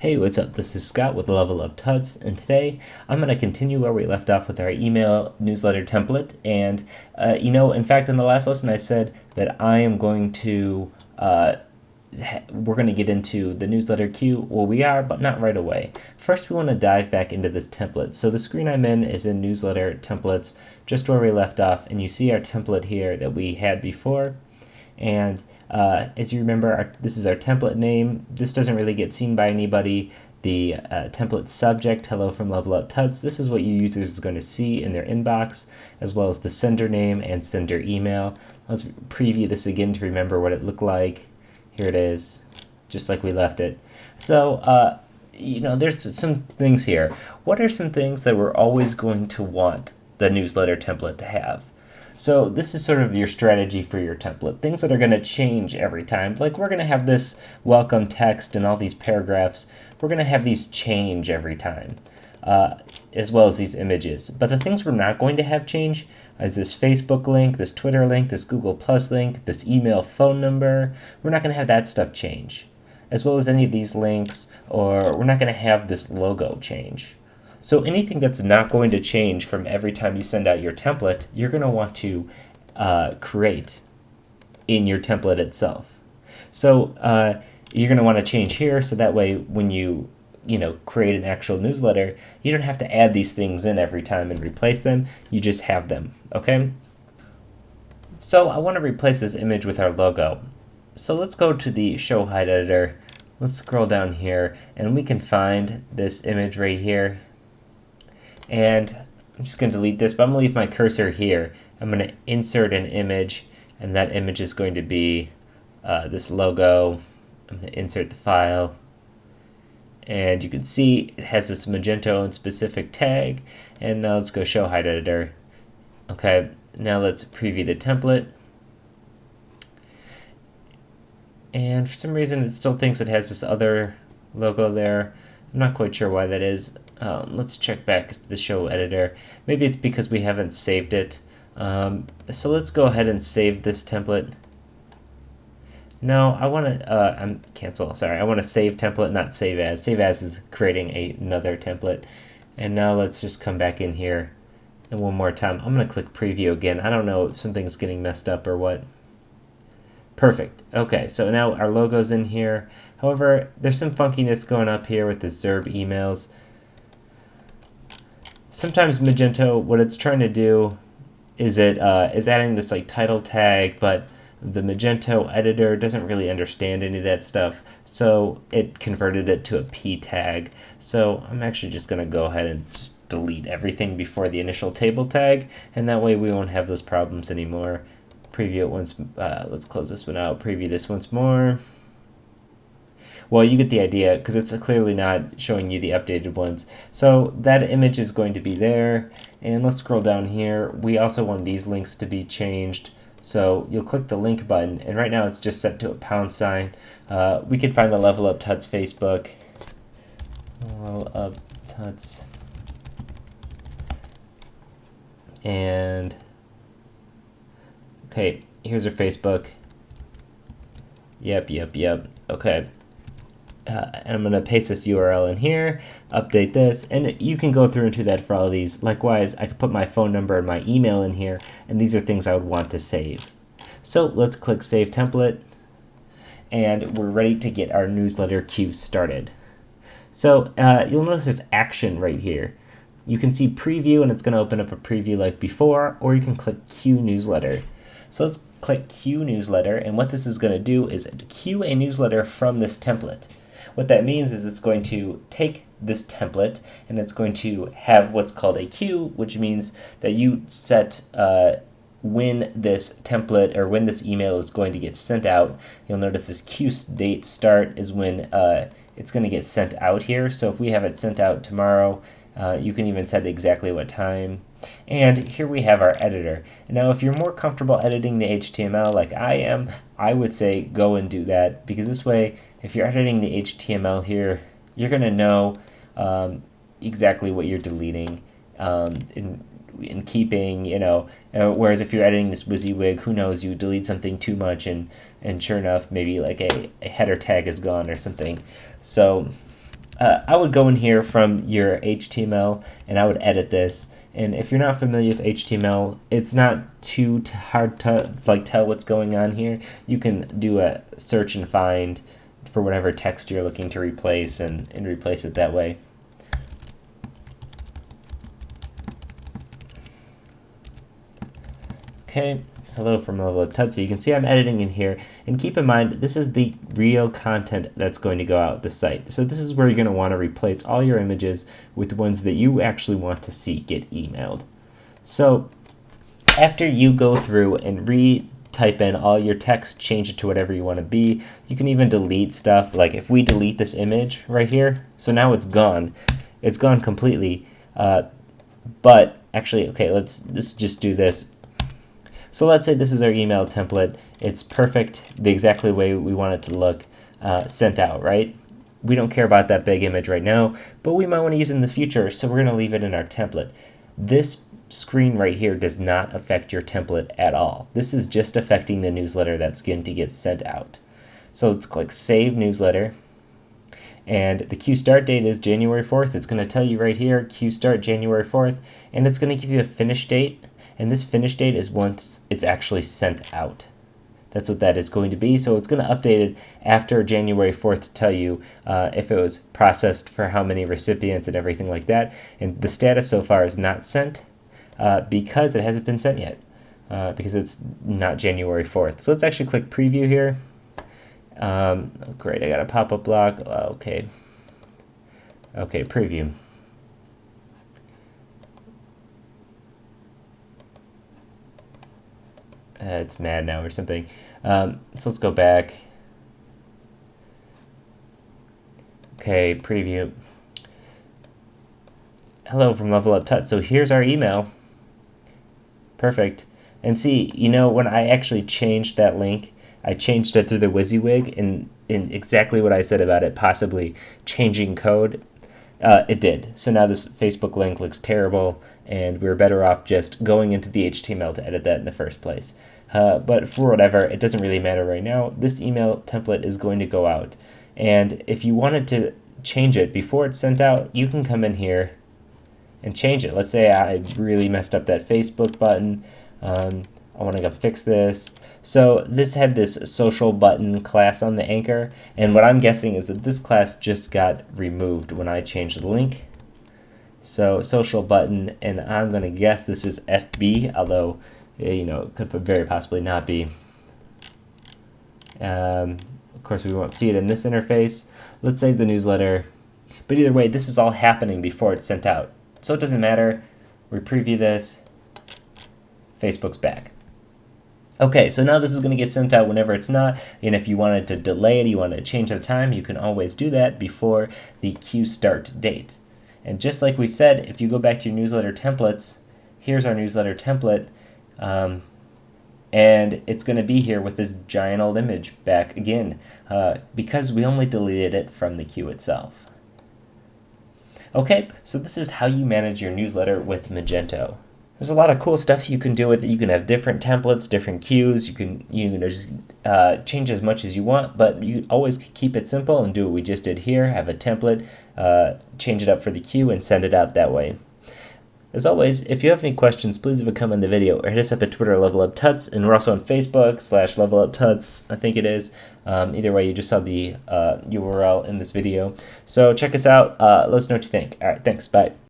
Hey, what's up? This is Scott with Level Up Tuts, and today I'm going to continue where we left off with our email newsletter template. And, in fact, in the last lesson I said that I am going to, we're going to get into the newsletter queue. Well, we are, but not right away. First, we want to dive back into this template. So the screen I'm in is in newsletter templates, just where we left off, and you see our template here that we had before. And as you remember, this is our template name. This doesn't really get seen by anybody. The template subject, hello from Level Up Tuts, this is what your users are going to see in their inbox, as well as the sender name and sender email. Let's preview this again to remember what it looked like. Here it is, just like we left it. So, there's some things here. What are some things that we're always going to want the newsletter template to have? So this is sort of your strategy for your template. Things that are going to change every time. Like we're going to have this welcome text and all these paragraphs. We're going to have these change every time, as well as these images. But the things we're not going to have change is this Facebook link, this Twitter link, this Google Plus link, this email phone number. We're not going to have that stuff change, as well as any of these links, or we're not going to have this logo change. So anything that's not going to change from every time you send out your template, you're going to want to create in your template itself. So you're going to want to change here, so that way when you create an actual newsletter, you don't have to add these things in every time and replace them. You just have them, okay? So I want to replace this image with our logo. So let's go to the Show Hide editor. Let's scroll down here, and we can find this image right here. And I'm just going to delete this, but I'm going to leave my cursor here. I'm going to insert an image, and that image is going to be this logo. I'm going to insert the file. And you can see it has this Magento and specific tag. And now let's go Show Hide Editor. Okay, now let's preview the template. And for some reason, it still thinks it has this other logo there. I'm not quite sure why that is. Let's check back the show editor. Maybe it's because we haven't saved it. So let's go ahead and save this template. No, I want to cancel. Sorry, I want to save template, not save as. Save as is creating another template. And now let's just come back in here. And one more time, I'm going to click preview again. I don't know if something's getting messed up or what. Perfect. Okay, so now our logo's in here. However, there's some funkiness going up here with the Zerb emails. Sometimes Magento, what it's trying to do is is adding this like title tag, but the Magento editor doesn't really understand any of that stuff, so it converted it to a P tag. So I'm actually just going to go ahead and just delete everything before the initial table tag, and that way we won't have those problems anymore. Preview it once. Let's close this one out. Preview this once more. Well, you get the idea, because it's clearly not showing you the updated ones. So that image is going to be there. And let's scroll down here. We also want these links to be changed. So you'll click the link button, and right now it's just set to a $. We could find the Level Up Tuts Facebook. Level Up Tuts. And okay, here's our Facebook. Yep. Okay. I'm going to paste this URL in here, update this, and you can go through and do that for all of these. Likewise, I could put my phone number and my email in here, and these are things I would want to save. So let's click Save Template, and we're ready to get our newsletter queue started. So you'll notice there's action right here. You can see preview, and it's going to open up a preview like before, or you can click Queue Newsletter. So let's click Queue Newsletter, and what this is going to do is queue a newsletter from this template. What that means is it's going to take this template and it's going to have what's called a queue, which means that you set when this template or when this email is going to get sent out. You'll notice this queue date start is when it's going to get sent out here. So if we have it sent out tomorrow, you can even set exactly what time. And here we have our editor. Now, if you're more comfortable editing the HTML like I am, I would say go and do that, because this way, if you're editing the HTML here, you're going to know exactly what you're deleting in keeping, whereas if you're editing this WYSIWYG, who knows, you delete something too much and sure enough, maybe like a header tag is gone or something. So I would go in here from your HTML and I would edit this. And if you're not familiar with HTML, it's not too hard to tell what's going on here. You can do a search and find for whatever text you're looking to replace and replace it that way. Okay, hello from Level Up Tut. So you can see I'm editing in here, and keep in mind this is the real content that's going to go out the site. So this is where you're going to want to replace all your images with ones that you actually want to see get emailed. So after you go through and type in all your text, change it to whatever you want to be. You can even delete stuff. Like if we delete this image right here, so now it's gone. It's gone completely. But actually, okay, let's just do this. So let's say this is our email template. It's perfect, the exactly way we want it to look, sent out, right? We don't care about that big image right now, but we might want to use it in the future, so we're going to leave it in our template. This screen right here does not affect your template at all. This is just affecting the newsletter that's going to get sent out. So let's click Save Newsletter. And the Q start date is January 4th. It's going to tell you right here, Q start January 4th, and it's going to give you a finish date. And this finish date is once it's actually sent out. That's what that is going to be. So it's going to update it after January 4th to tell you if it was processed for how many recipients and everything like that. And the status so far is not sent because it hasn't been sent yet because it's not January 4th. So let's actually click preview here. Great, I got a pop-up block. Okay, preview. It's mad now or something. So let's go back. Okay, preview. Hello from Level Up Tut. So here's our email. Perfect. And see, you know, when I actually changed that link, I changed it through the WYSIWYG and in exactly what I said about it possibly changing code. It did. So now this Facebook link looks terrible, and we're better off just going into the HTML to edit that in the first place. But for whatever, it doesn't really matter right now. This email template is going to go out. And if you wanted to change it before it's sent out, you can come in here and change it. Let's say I really messed up that Facebook button. I want to go fix this. So this had this social button class on the anchor, and what I'm guessing is that this class just got removed when I changed the link. So social button, and I'm going to guess this is FB, although you know, it could very possibly not be. Of course, we won't see it in this interface. Let's save the newsletter. But either way, this is all happening before it's sent out. So it doesn't matter. We preview this. Facebook's back. Okay, so now this is going to get sent out whenever it's not, and if you wanted to delay it, you want to change the time, you can always do that before the Q start date. And just like we said, if you go back to your newsletter templates, here's our newsletter template, and it's going to be here with this giant old image back again, because we only deleted it from the queue itself. Okay, so this is how you manage your newsletter with Magento. There's a lot of cool stuff you can do with it. You can have different templates, different queues. You can just change as much as you want, but you always keep it simple and do what we just did here. Have a template, change it up for the queue, and send it out that way. As always, if you have any questions, please leave a comment in the video or hit us up at Twitter, Level Up Tuts, and we're also on Facebook /Level Up Tuts, I think it is. Either way, you just saw the URL in this video. So check us out. Let us know what you think. All right, thanks. Bye.